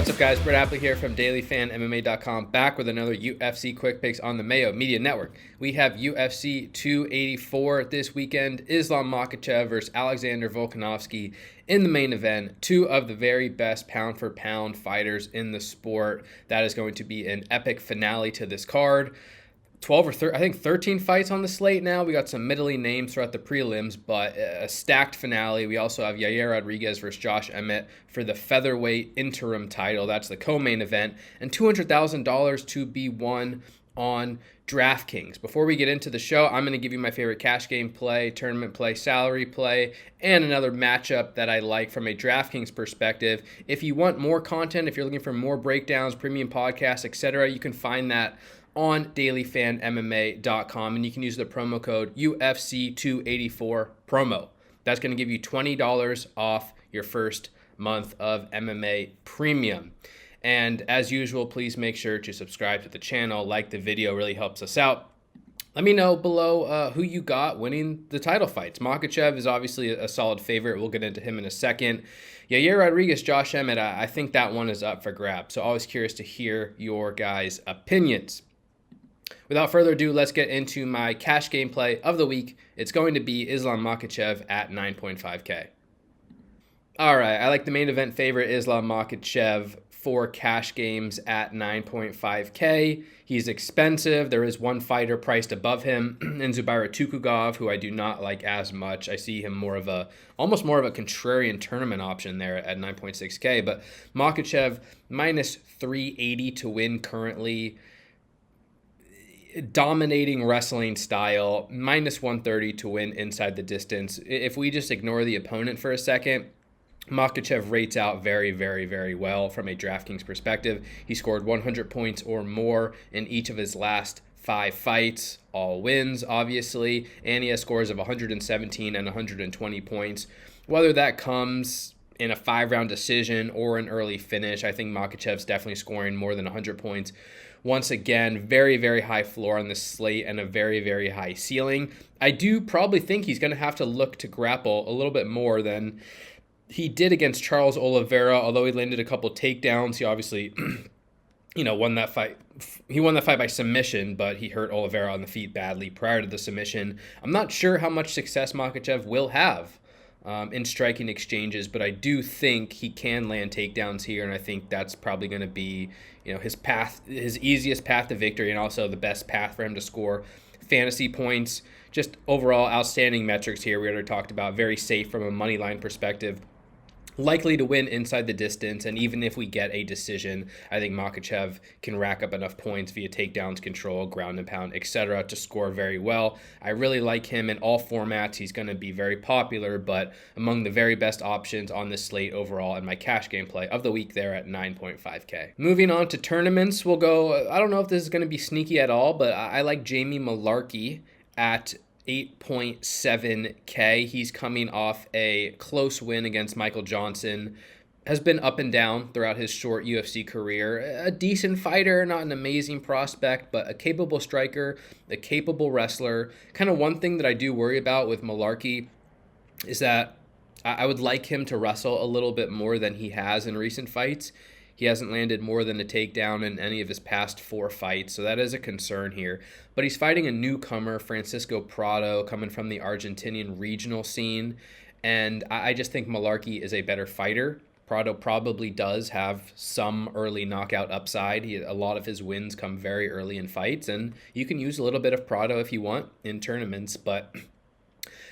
What's up, guys? Brett Appley here from dailyfanmma.com, back with another UFC Quick Picks on the Mayo Media Network. We have UFC 284 this weekend. Islam Makhachev versus Alexander Volkanovski in the main event. Two of the very best pound-for-pound fighters in the sport. That is going to be an epic finale to this card. 13 fights on the slate now. We got some middling names throughout the prelims, but a stacked finale. We also have Yair Rodriguez versus Josh Emmett for the featherweight interim title. That's the co-main event, and $200,000 to be won on DraftKings. Before we get into the show, I'm going to give you my favorite cash game play, tournament play, salary play, and another matchup that I like from a DraftKings perspective. If you want more content, if you're looking for more breakdowns, premium podcasts, etc., you can find that on dailyfanmma.com, and you can use the promo code UFC284promo. That's going to give you $20 off your first month of MMA Premium. And as usual, please make sure to subscribe to the channel, like the video, really helps us out. Let me know below who you got winning the title fights. Makhachev is obviously a solid favorite. We'll get into him in a second. Yair Rodriguez, Josh Emmett, I think that one is up for grabs. So always curious to hear your guys' opinions. Without further ado, let's get into my cash game play of the week. It's going to be Islam Makhachev at 9.5K. All right, I like the main event favorite Islam Makhachev for cash games at 9.5K. He's expensive. There is one fighter priced above him in Zubaira Tukhugov, who I do not like as much. I see him almost more of a contrarian tournament option there at 9.6K. But Makhachev minus 380 to win currently. Dominating wrestling style, minus 130 to win inside the distance. If we just ignore the opponent for a second, Makhachev rates out very, very, very well from a DraftKings perspective. He scored 100 points or more in each of his last 5 fights, all wins, obviously, and he has scores of 117 and 120 points. Whether that comes in a 5-round decision or an early finish, I think Makhachev's definitely scoring more than 100 points. Once again, very, very high floor on the slate and a very, very high ceiling. I do probably think he's going to have to look to grapple a little bit more than he did against Charles Oliveira, although he landed a couple takedowns. He obviously, won that fight. He won that fight by submission, but he hurt Oliveira on the feet badly prior to the submission. I'm not sure how much success Makhachev will have in striking exchanges, but I do think he can land takedowns here, and I think that's probably going to be, his easiest path to victory, and also the best path for him to score fantasy points. Just overall outstanding metrics here. We already talked about very safe from a money line perspective. Likely to win inside the distance, and even if we get a decision, I think Makhachev can rack up enough points via takedowns, control, ground and pound, etc. to score very well. I really like him in all formats. He's going to be very popular, but among the very best options on this slate overall in my cash game play of the week there at 9.5K. Moving on to tournaments, we'll go, I don't know if this is going to be sneaky at all, but I like Jamie Mullarkey at 8.7K. He's coming off a close win against Michael Johnson. Has been up and down throughout his short UFC career. A decent fighter, not an amazing prospect, but a capable striker, a capable wrestler. Kind of one thing that I do worry about with Mullarkey is that I would like him to wrestle a little bit more than he has in recent fights. He hasn't landed more than a takedown in any of his past 4 fights, so that is a concern here. But he's fighting a newcomer, Francisco Prado, coming from the Argentinian regional scene, and I just think Mullarkey is a better fighter. Prado probably does have some early knockout upside. A lot of his wins come very early in fights, and you can use a little bit of Prado if you want in tournaments, but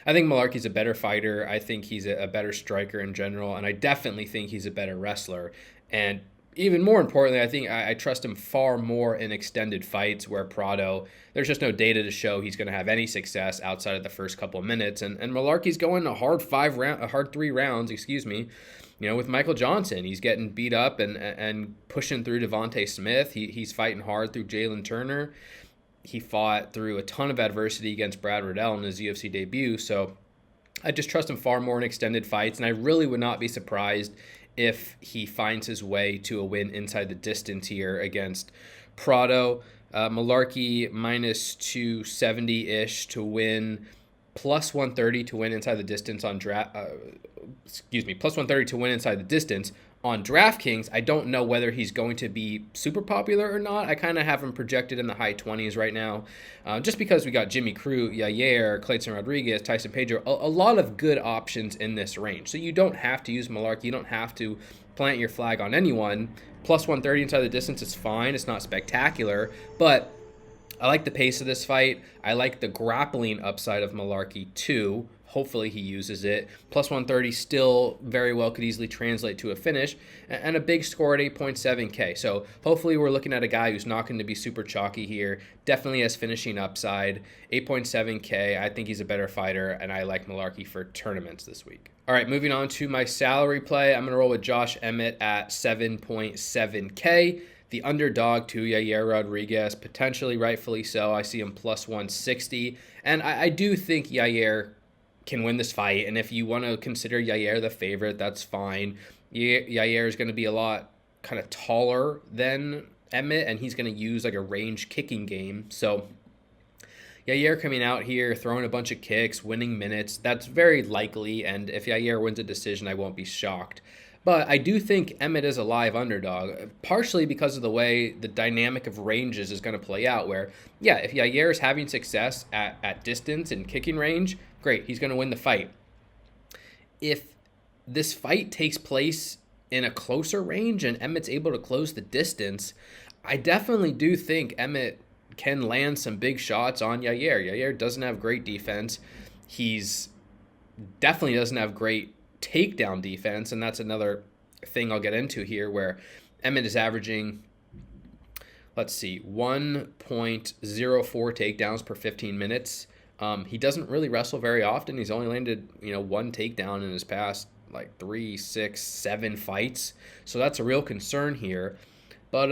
I think Mullarkey's a better fighter. I think he's a better striker in general, and I definitely think he's a better wrestler. And even more importantly, I think I trust him far more in extended fights where Prado, there's just no data to show he's going to have any success outside of the first couple of minutes. And Mullarkey's going a hard 3 rounds, with Michael Johnson. He's getting beat up and pushing through Devontae Smith. He's fighting hard through Jalen Turner. He fought through a ton of adversity against Brad Riddell in his UFC debut. So I just trust him far more in extended fights, and I really would not be surprised if he finds his way to a win inside the distance here against Prado. Mullarkey minus 270-ish to win, plus 130 to win inside the distance on plus 130 to win inside the distance On DraftKings, I don't know whether he's going to be super popular or not. I kind of have him projected in the high 20s right now, just because we got Jimmy Crute, Yair, Clayton Rodriguez, Tyson Pedro, a lot of good options in this range. So you don't have to use Malarkey. You don't have to plant your flag on anyone. Plus 130 inside the distance is fine. It's not spectacular, but I like the pace of this fight. I like the grappling upside of Malarkey too. Hopefully he uses it. Plus 130 still very well could easily translate to a finish. And a big score at 8.7K. So hopefully we're looking at a guy who's not going to be super chalky here. Definitely has finishing upside. 8.7K. I think he's a better fighter, and I like Malarkey for tournaments this week. All right, moving on to my salary play. I'm going to roll with Josh Emmett at 7.7K. The underdog to Yair Rodriguez, potentially rightfully so. I see him plus 160. And I do think Yair can win this fight. And if you want to consider Yair the favorite, that's fine. Yair is going to be a lot kind of taller than Emmett, and he's going to use like a range kicking game. So Yair coming out here, throwing a bunch of kicks, winning minutes, that's very likely. And if Yair wins a decision, I won't be shocked. But I do think Emmett is a live underdog, partially because of the way the dynamic of ranges is going to play out, where, yeah, if Yair is having success at distance and kicking range, great, he's going to win the fight. If this fight takes place in a closer range and Emmett's able to close the distance, I definitely do think Emmett can land some big shots on Yair. Yair doesn't have great defense. He's definitely doesn't have great takedown defense, and that's another thing I'll get into here, where Emmett is averaging, let's see, 1.04 takedowns per 15 minutes. He doesn't really wrestle very often. He's only landed, one takedown in his past like 3, 6, 7 fights. So that's a real concern here. But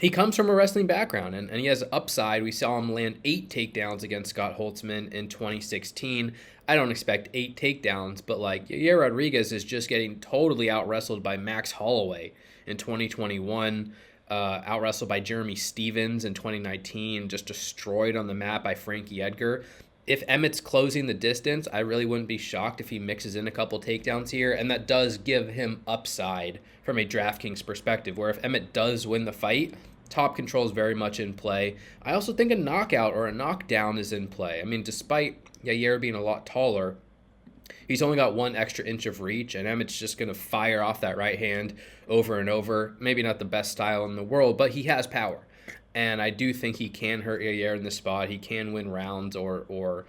he comes from a wrestling background, and he has upside. We saw him land 8 takedowns against Scott Holtzman in 2016. I don't expect 8 takedowns, but like Yair Rodriguez is just getting totally out-wrestled by Max Holloway in 2021, out-wrestled by Jeremy Stevens in 2019, just destroyed on the mat by Frankie Edgar. If Emmett's closing the distance, I really wouldn't be shocked if he mixes in a couple takedowns here, and that does give him upside from a DraftKings perspective, where if Emmett does win the fight, top control is very much in play. I also think a knockout or a knockdown is in play. I mean, despite Yair being a lot taller, he's only got 1 extra inch of reach, and Emmett's just going to fire off that right hand over and over. Maybe not the best style in the world, but he has power. And I do think he can hurt Yair in this spot. He can win rounds or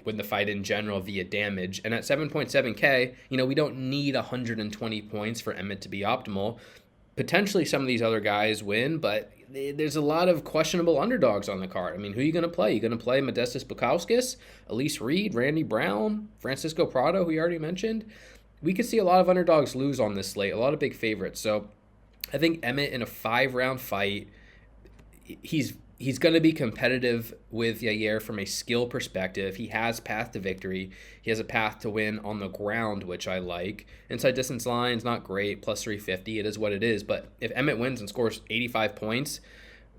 win the fight in general via damage. And at 7.7K, we don't need 120 points for Emmett to be optimal. Potentially some of these other guys win, but there's a lot of questionable underdogs on the card. I mean, who are you going to play? You going to play Modestas Bukauskas, Elise Reed, Randy Brown, Francisco Prado, who you already mentioned? We could see a lot of underdogs lose on this slate, a lot of big favorites. So I think Emmett in a 5-round fight, he's going to be competitive with Yair from a skill perspective. He has path to victory. He has a path to win on the ground, which I like. Inside distance line's not great, plus 350. It is what it is. But if Emmett wins and scores 85 points,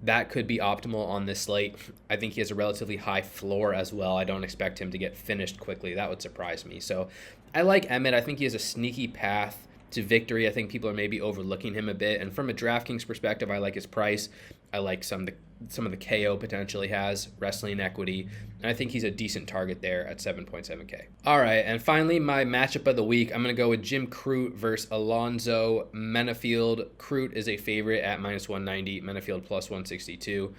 that could be optimal on this slate. I think he has a relatively high floor as well. I don't expect him to get finished quickly. That would surprise me. So I like Emmett. I think he has a sneaky path to victory. I think people are maybe overlooking him a bit. And from a DraftKings perspective, I like his price. I like some of the KO potentially has, wrestling equity, and I think he's a decent target there at 7.7K. All right, and finally, my matchup of the week, I'm going to go with Jim Crute versus Alonzo Menafield. Crute is a favorite at minus 190, Menafield plus 162.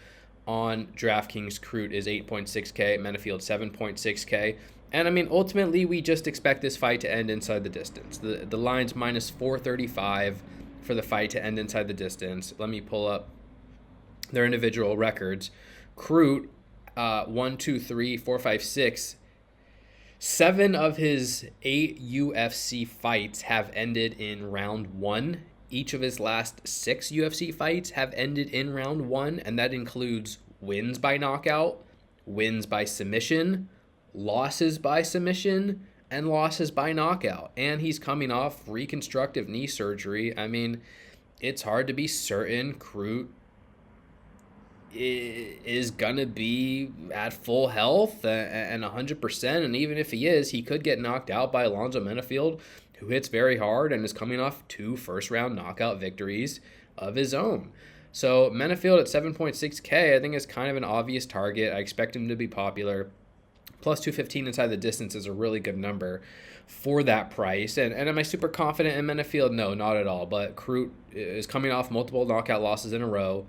On DraftKings, Crute is 8.6K, Menafield 7.6K. And I mean, ultimately, we just expect this fight to end inside the distance. The line's minus 435 for the fight to end inside the distance. Let me pull up their individual records. Crute, 1, 2, 3, 4, 5, 6. 7 of his 8 UFC fights have ended in round 1. Each of his last 6 UFC fights have ended in round 1, and that includes wins by knockout, wins by submission, losses by submission, and losses by knockout. And he's coming off reconstructive knee surgery. I mean, it's hard to be certain Crute is gonna be at full health and 100%, and even if he is, he could get knocked out by Alonzo Menafield, who hits very hard and is coming off 2 first-round knockout victories of his own. So Menafield at 7.6K, I think is kind of an obvious target. I expect him to be popular. Plus 215 inside the distance is a really good number for that price. And am I super confident in Menafield? No, not at all. But Crute is coming off multiple knockout losses in a row.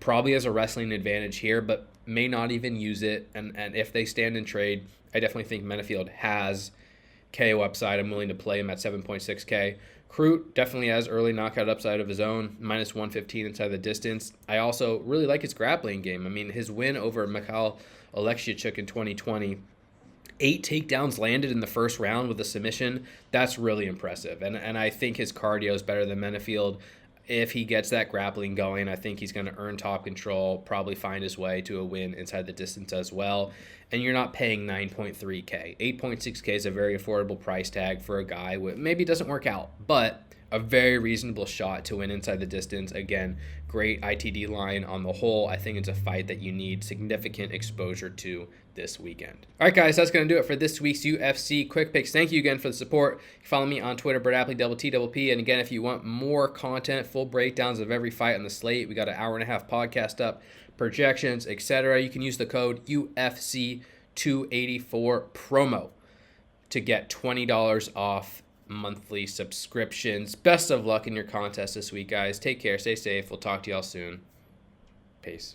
Probably has a wrestling advantage here, but may not even use it. And if they stand in trade, I definitely think Menafield has KO upside. I'm willing to play him at 7.6K. Crute definitely has early knockout upside of his own, minus 115 inside the distance. I also really like his grappling game. I mean, his win over Mikhail Oleksiejczuk in 2020, 8 takedowns landed in the first round with a submission. That's really impressive. And I think his cardio is better than Menafield. If he gets that grappling going, I think he's going to earn top control, probably find his way to a win inside the distance as well. And you're not paying 9.3K. 8.6K is a very affordable price tag for a guy who maybe doesn't work out, but a very reasonable shot to win inside the distance. Again, great ITD line on the whole. I think it's a fight that you need significant exposure to this weekend. All right, guys, that's going to do it for this week's UFC Quick Picks. Thank you again for the support. Follow me on Twitter, Appley, _T_P. And again, if you want more content, full breakdowns of every fight on the slate, we got an hour-and-a-half podcast up, projections, etc. You can use the code UFC284 promo to get $20 off monthly subscriptions. Best of luck in your contest this week, guys. Take care, stay safe. We'll talk to y'all soon. Peace.